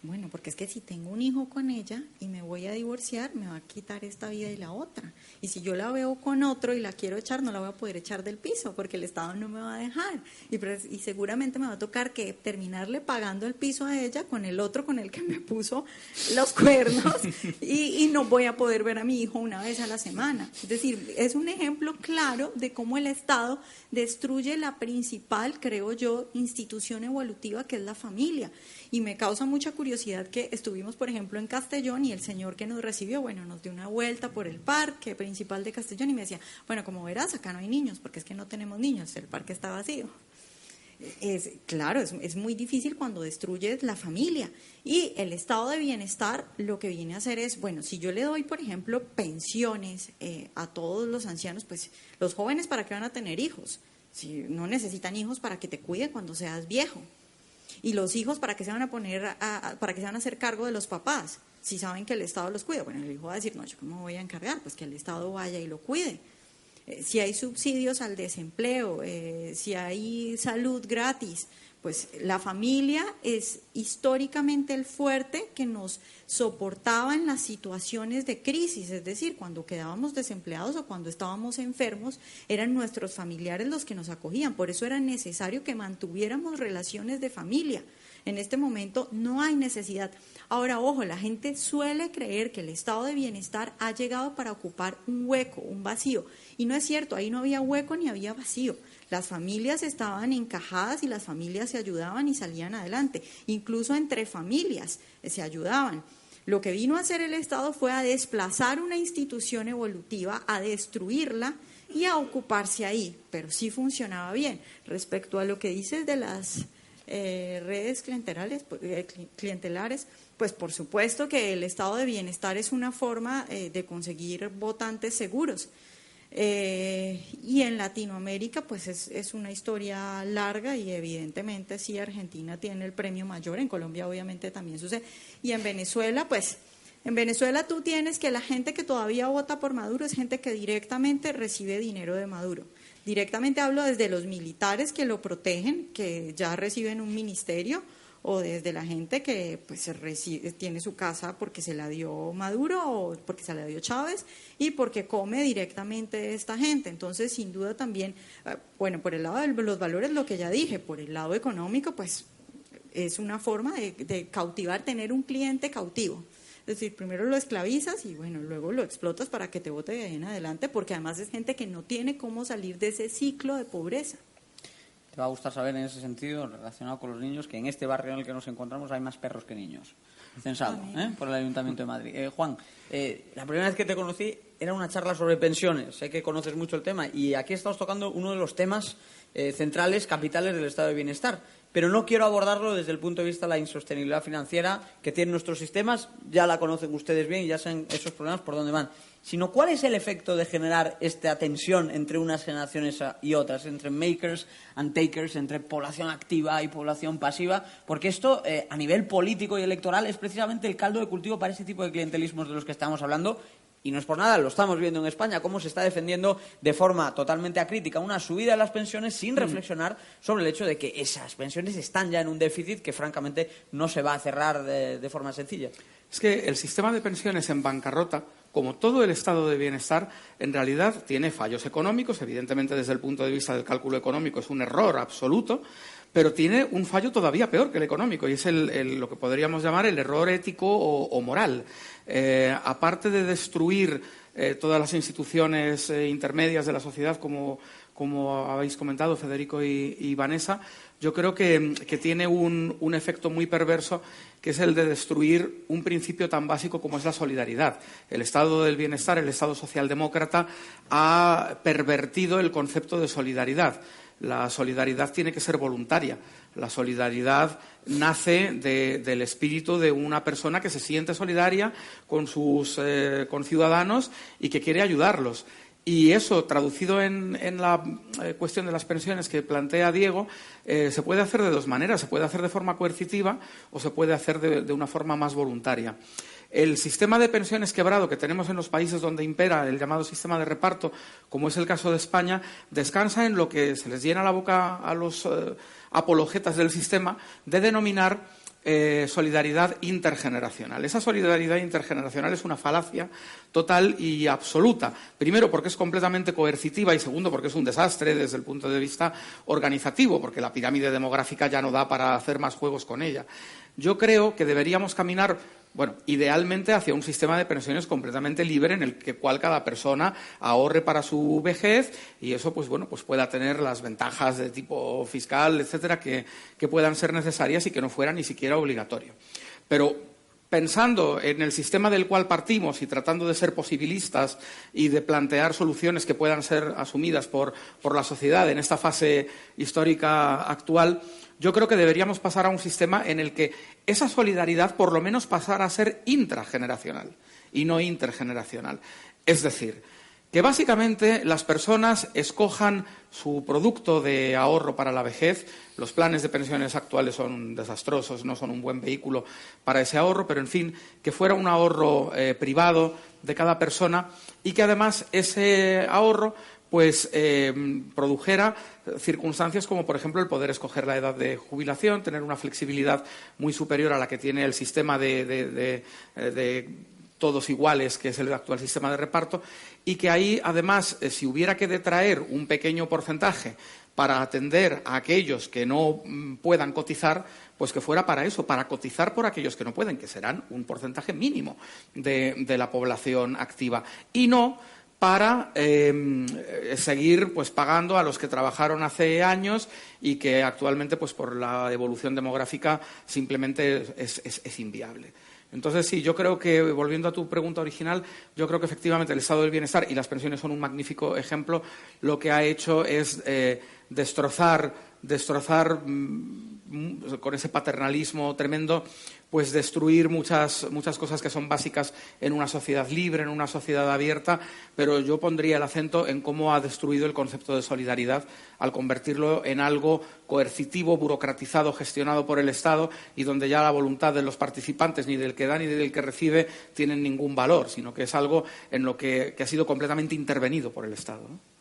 Bueno, porque es que si tengo un hijo con ella y me voy a divorciar, me va a quitar esta vida y la otra. Y si yo la veo con otro y la quiero echar, no la voy a poder echar del piso porque el Estado no me va a dejar. Y seguramente me va a tocar que terminarle pagando el piso a ella con el otro con el que me puso los cuernos y no voy a poder ver a mi hijo una vez a la semana. Es decir, es un ejemplo claro de cómo el Estado destruye la principal, creo yo, institución evolutiva que es la familia. Y me causa mucha curiosidad que estuvimos, por ejemplo, en Castellón y el señor que nos recibió, bueno, nos dio una vuelta por el parque principal de Castellón y me decía, bueno, como verás, acá no hay niños, porque es que no tenemos niños, el parque está vacío. Claro, es muy difícil cuando destruyes la familia. Y el estado de bienestar lo que viene a hacer es, bueno, si yo le doy, por ejemplo, pensiones a todos los ancianos, pues los jóvenes, ¿para qué van a tener hijos? Si no necesitan hijos para que te cuide cuando seas viejo. Y los hijos, ¿para qué se van a para qué se van a hacer cargo de los papás? Si saben que el Estado los cuida. Bueno, el hijo va a decir, no, ¿yo cómo me voy a encargar? Pues que el Estado vaya y lo cuide. Si hay subsidios al desempleo, si hay salud gratis, pues la familia es históricamente el fuerte que nos soportaba en las situaciones de crisis, es decir, cuando quedábamos desempleados o cuando estábamos enfermos, eran nuestros familiares los que nos acogían, por eso era necesario que mantuviéramos relaciones de familia. En este momento no hay necesidad. Ahora, ojo, la gente suele creer que el estado de bienestar ha llegado para ocupar un hueco, un vacío, y no es cierto, ahí no había hueco ni había vacío. Las familias estaban encajadas y las familias se ayudaban y salían adelante, incluso entre familias se ayudaban. Lo que vino a hacer el Estado fue a desplazar una institución evolutiva, a destruirla y a ocuparse ahí, pero sí funcionaba bien. Respecto a lo que dices de las redes clientelares, pues por supuesto que el estado de bienestar es una forma de conseguir votantes seguros. Y en Latinoamérica pues es una historia larga y evidentemente sí Argentina tiene el premio mayor, en Colombia obviamente también sucede, y en Venezuela pues en Venezuela tú tienes que la gente que todavía vota por Maduro es gente que directamente recibe dinero de Maduro. Directamente hablo desde los militares que lo protegen, que ya reciben un ministerio, o desde la gente que pues tiene su casa porque se la dio Maduro o porque se la dio Chávez y porque come directamente de esta gente. Entonces, sin duda también, bueno, por el lado de los valores, lo que ya dije, por el lado económico, pues es una forma de cautivar, tener un cliente cautivo. Es decir, primero lo esclavizas y bueno, luego lo explotas para que te vote de ahí en adelante, porque además es gente que no tiene cómo salir de ese ciclo de pobreza. Te va a gustar saber en ese sentido, relacionado con los niños, que en este barrio en el que nos encontramos hay más perros que niños. Censado, por el Ayuntamiento de Madrid. Juan, la primera vez que te conocí era una charla sobre pensiones. Sé que conoces mucho el tema y aquí estamos tocando uno de los temas centrales, capitales del estado de bienestar. Pero no quiero abordarlo desde el punto de vista de la insostenibilidad financiera que tienen nuestros sistemas. Ya la conocen ustedes bien y ya saben esos problemas por dónde van. Sino cuál es el efecto de generar esta tensión entre unas generaciones y otras, entre makers and takers, entre población activa y población pasiva, porque esto a nivel político y electoral es precisamente el caldo de cultivo para ese tipo de clientelismos de los que estamos hablando. Y no es por nada, lo estamos viendo en España, cómo se está defendiendo de forma totalmente acrítica una subida de las pensiones sin reflexionar sobre el hecho de que esas pensiones están ya en un déficit que francamente no se va a cerrar de forma sencilla. Es que el sistema de pensiones en bancarrota, como todo el estado de bienestar, en realidad tiene fallos económicos. Evidentemente, desde el punto de vista del cálculo económico es un error absoluto, pero tiene un fallo todavía peor que el económico, y es lo que podríamos llamar el error ético o moral. Aparte de destruir todas las instituciones intermedias de la sociedad, como habéis comentado Federico y Vanessa, yo creo que tiene un efecto muy perverso, que es el de destruir un principio tan básico como es la solidaridad. El estado del bienestar, el estado socialdemócrata, ha pervertido el concepto de solidaridad. La solidaridad tiene que ser voluntaria. La solidaridad nace del espíritu de una persona que se siente solidaria con sus conciudadanos y que quiere ayudarlos. Y eso, traducido en la cuestión de las pensiones que plantea Diego, se puede hacer de dos maneras. Se puede hacer de forma coercitiva o se puede hacer de una forma más voluntaria. El sistema de pensiones quebrado que tenemos en los países donde impera el llamado sistema de reparto, como es el caso de España, descansa en lo que se les llena la boca a los apologetas del sistema de denominar solidaridad intergeneracional. Esa solidaridad intergeneracional es una falacia total y absoluta. Primero, porque es completamente coercitiva, y segundo, porque es un desastre desde el punto de vista organizativo, porque la pirámide demográfica ya no da para hacer más juegos con ella. Yo creo que deberíamos caminar, idealmente hacia un sistema de pensiones completamente libre en el cual cada persona ahorre para su vejez y eso, pues pueda tener las ventajas de tipo fiscal, etcétera, que puedan ser necesarias y que no fuera ni siquiera obligatorio. Pero pensando en el sistema del cual partimos y tratando de ser posibilistas y de plantear soluciones que puedan ser asumidas por la sociedad en esta fase histórica actual, yo creo que deberíamos pasar a un sistema en el que esa solidaridad por lo menos pasara a ser intrageneracional y no intergeneracional. Es decir, que básicamente las personas escojan su producto de ahorro para la vejez. Los planes de pensiones actuales son desastrosos, no son un buen vehículo para ese ahorro, pero en fin, que fuera un ahorro privado de cada persona y que además ese ahorro produjera circunstancias como, por ejemplo, el poder escoger la edad de jubilación, tener una flexibilidad muy superior a la que tiene el sistema de todos iguales, que es el actual sistema de reparto, y que ahí, además, si hubiera que detraer un pequeño porcentaje para atender a aquellos que no puedan cotizar, pues que fuera para eso, para cotizar por aquellos que no pueden, que serán un porcentaje mínimo de la población activa, y no para seguir pagando a los que trabajaron hace años y que actualmente por la evolución demográfica simplemente es inviable. Entonces, sí, yo creo que, volviendo a tu pregunta original, yo creo que efectivamente el estado del bienestar y las pensiones son un magnífico ejemplo. Lo que ha hecho es destrozar con ese paternalismo tremendo, pues destruir muchas cosas que son básicas en una sociedad libre, en una sociedad abierta, pero yo pondría el acento en cómo ha destruido el concepto de solidaridad al convertirlo en algo coercitivo, burocratizado, gestionado por el Estado y donde ya la voluntad de los participantes, ni del que da ni del que recibe, tienen ningún valor, sino que es algo en lo que ha sido completamente intervenido por el Estado, ¿no?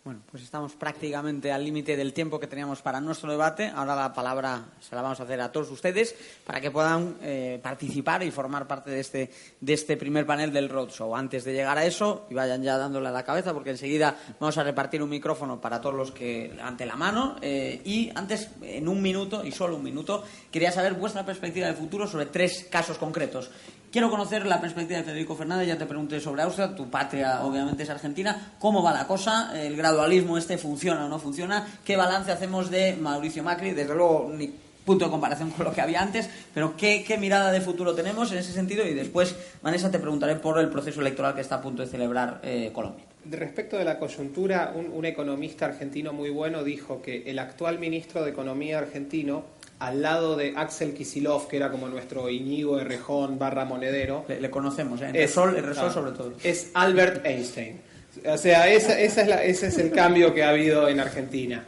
Bueno, pues estamos prácticamente al límite del tiempo que teníamos para nuestro debate. Ahora la palabra se la vamos a hacer a todos ustedes para que puedan participar y formar parte de este primer panel del Roadshow. Antes de llegar a eso, y vayan ya dándole a la cabeza, porque enseguida vamos a repartir un micrófono para todos los que levanten la mano. Y antes, en un minuto, y solo un minuto, quería saber vuestra perspectiva de futuro sobre 3 casos concretos. Quiero conocer la perspectiva de Federico Fernández. Ya te pregunté sobre Austria, tu patria obviamente es Argentina. ¿Cómo va la cosa? ¿El gradualismo funciona o no funciona? ¿Qué balance hacemos de Mauricio Macri? Desde luego, ni punto de comparación con lo que había antes, pero ¿qué mirada de futuro tenemos en ese sentido? Y después, Vanessa, te preguntaré por el proceso electoral que está a punto de celebrar Colombia. Respecto de la coyuntura, un economista argentino muy bueno dijo que el actual ministro de Economía argentino, al lado de Axel Kicillof, que era como nuestro Íñigo Errejón / Monedero. Le conocemos, ¿eh? Resol sobre todo. Es Albert Einstein. O sea, ese es el cambio que ha habido en Argentina.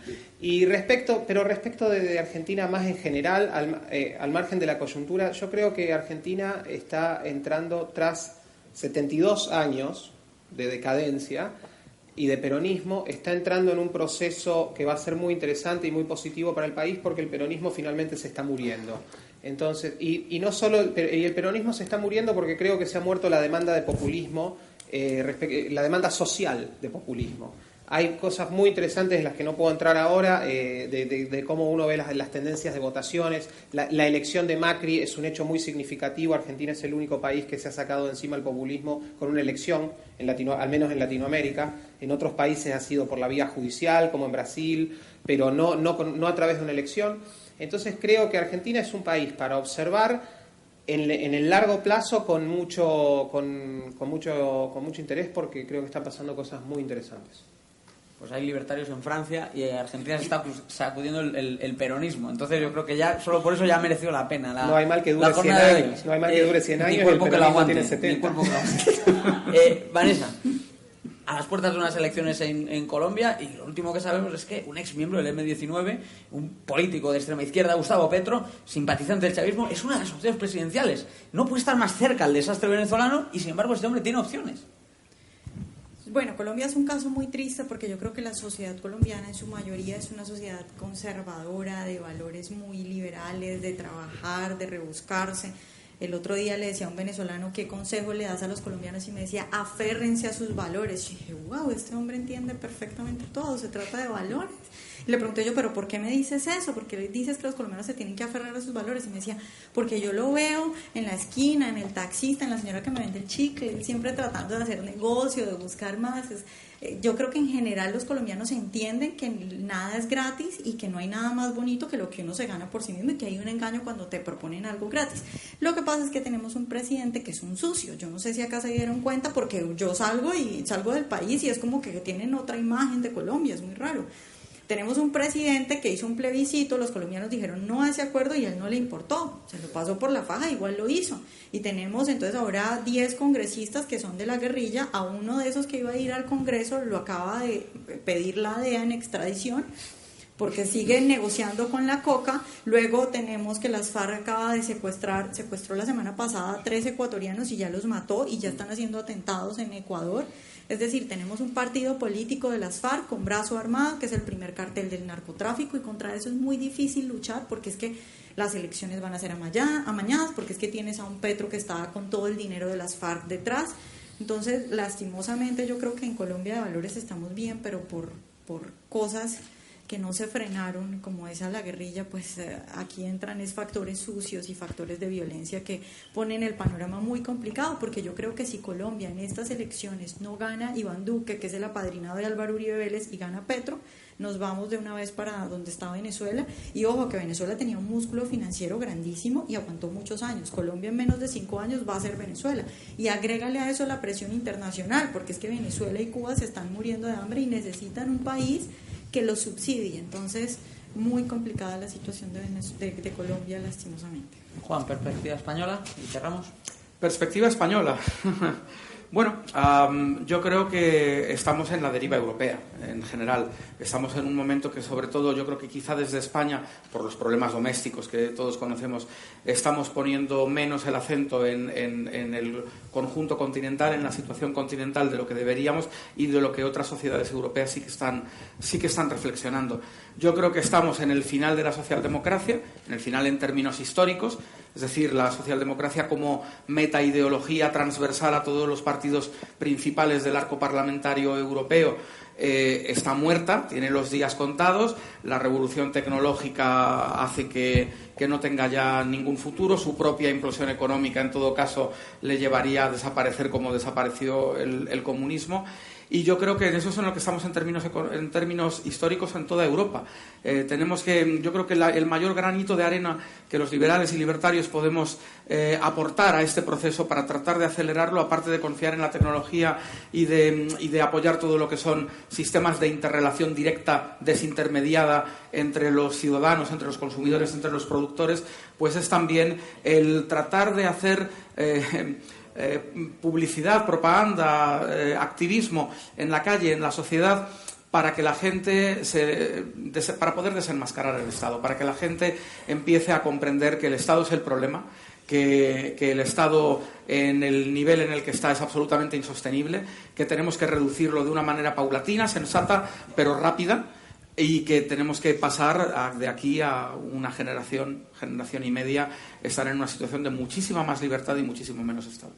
Pero respecto de Argentina más en general, al margen de la coyuntura, yo creo que Argentina está entrando tras 72 años de decadencia y de peronismo, está entrando en un proceso que va a ser muy interesante y muy positivo para el país, porque el peronismo finalmente se está muriendo. Entonces, y no solo el peronismo se está muriendo porque creo que se ha muerto la demanda de populismo, la demanda social de populismo. Hay cosas muy interesantes en las que no puedo entrar ahora, de cómo uno ve las tendencias de votaciones. La elección de Macri es un hecho muy significativo. Argentina es el único país que se ha sacado de encima el populismo con una elección, al menos en Latinoamérica. En otros países ha sido por la vía judicial, como en Brasil, pero no a través de una elección. Entonces creo que Argentina es un país para observar en el largo plazo con mucho interés, porque creo que están pasando cosas muy interesantes. Pues hay libertarios en Francia y Argentina se está sacudiendo el peronismo. Entonces yo creo que ya solo por eso ya ha merecido la pena. No hay mal que dure 100 años. No hay mal que dure 100 años y el peronismo tiene 70. Vanessa, a las puertas de unas elecciones en Colombia, y lo último que sabemos es que un ex miembro del M-19, un político de extrema izquierda, Gustavo Petro, simpatizante del chavismo, es una de las opciones presidenciales. No puede estar más cerca el desastre venezolano y sin embargo este hombre tiene opciones. Bueno, Colombia es un caso muy triste porque yo creo que la sociedad colombiana en su mayoría es una sociedad conservadora, de valores muy liberales, de trabajar, de rebuscarse. El otro día le decía a un venezolano, ¿qué consejo le das a los colombianos? Y me decía, aférrense a sus valores. Y dije, wow, este hombre entiende perfectamente todo, se trata de valores. Y le pregunté yo, ¿pero por qué me dices eso? ¿Por qué dices que los colombianos se tienen que aferrar a sus valores? Y me decía, porque yo lo veo en la esquina, en el taxista, en la señora que me vende el chicle, siempre tratando de hacer negocio, de buscar más. Yo creo que en general los colombianos entienden que nada es gratis y que no hay nada más bonito que lo que uno se gana por sí mismo, y que hay un engaño cuando te proponen algo gratis. Lo que pasa es que tenemos un presidente que es un sucio. Yo no sé si acá se dieron cuenta, porque yo salgo del país y es como que tienen otra imagen de Colombia, es muy raro. Tenemos un presidente que hizo un plebiscito, los colombianos dijeron no a ese acuerdo y a él no le importó, se lo pasó por la faja, igual lo hizo. Y tenemos entonces ahora 10 congresistas que son de la guerrilla. A uno de esos que iba a ir al Congreso lo acaba de pedir la DEA en extradición porque siguen negociando con la coca. Luego tenemos que las FARC acaba de secuestró la semana pasada a 3 ecuatorianos y ya los mató, y ya están haciendo atentados en Ecuador. Es decir, tenemos un partido político de las FARC con brazo armado, que es el primer cartel del narcotráfico, y contra eso es muy difícil luchar, porque es que las elecciones van a ser amañadas, porque es que tienes a un Petro que está con todo el dinero de las FARC detrás. Entonces, lastimosamente, yo creo que en Colombia de valores estamos bien, pero por cosas que no se frenaron, como esa la guerrilla, pues aquí entran factores sucios y factores de violencia que ponen el panorama muy complicado, porque yo creo que si Colombia en estas elecciones no gana Iván Duque, que es el apadrinado de Álvaro Uribe Vélez, y gana Petro, nos vamos de una vez para donde está Venezuela. Y ojo, que Venezuela tenía un músculo financiero grandísimo y aguantó muchos años. Colombia en menos de 5 años va a ser Venezuela, y agrégale a eso la presión internacional, porque es que Venezuela y Cuba se están muriendo de hambre y necesitan un país que los subsidie. Entonces muy complicada la situación de Colombia, lastimosamente. Juan, perspectiva española, y cerramos. Perspectiva española. Bueno, yo creo que estamos en la deriva europea, en general. Estamos en un momento que, sobre todo, yo creo que quizá desde España, por los problemas domésticos que todos conocemos, estamos poniendo menos el acento en el conjunto continental, en la situación continental de lo que deberíamos y de lo que otras sociedades europeas sí que están reflexionando. Yo creo que estamos en el final de la socialdemocracia, en el final en términos históricos, es decir, la socialdemocracia como metaideología transversal a todos los partidos principales del arco parlamentario europeo está muerta, tiene los días contados, la revolución tecnológica hace que no tenga ya ningún futuro, su propia implosión económica en todo caso le llevaría a desaparecer como desapareció el comunismo. Y yo creo que en eso es en lo que estamos en términos históricos en toda Europa. Yo creo que el mayor granito de arena que los liberales y libertarios podemos aportar a este proceso para tratar de acelerarlo, aparte de confiar en la tecnología y de apoyar todo lo que son sistemas de interrelación directa, desintermediada entre los ciudadanos, entre los consumidores, entre los productores, pues es también el tratar de hacer publicidad, propaganda, activismo en la calle, en la sociedad, para que la gente para poder desenmascarar el Estado, para que la gente empiece a comprender que el Estado es el problema, que el Estado en el nivel en el que está es absolutamente insostenible, que tenemos que reducirlo de una manera paulatina, sensata, pero rápida, y que tenemos que pasar de aquí a una generación y media, estar en una situación de muchísima más libertad y muchísimo menos Estado.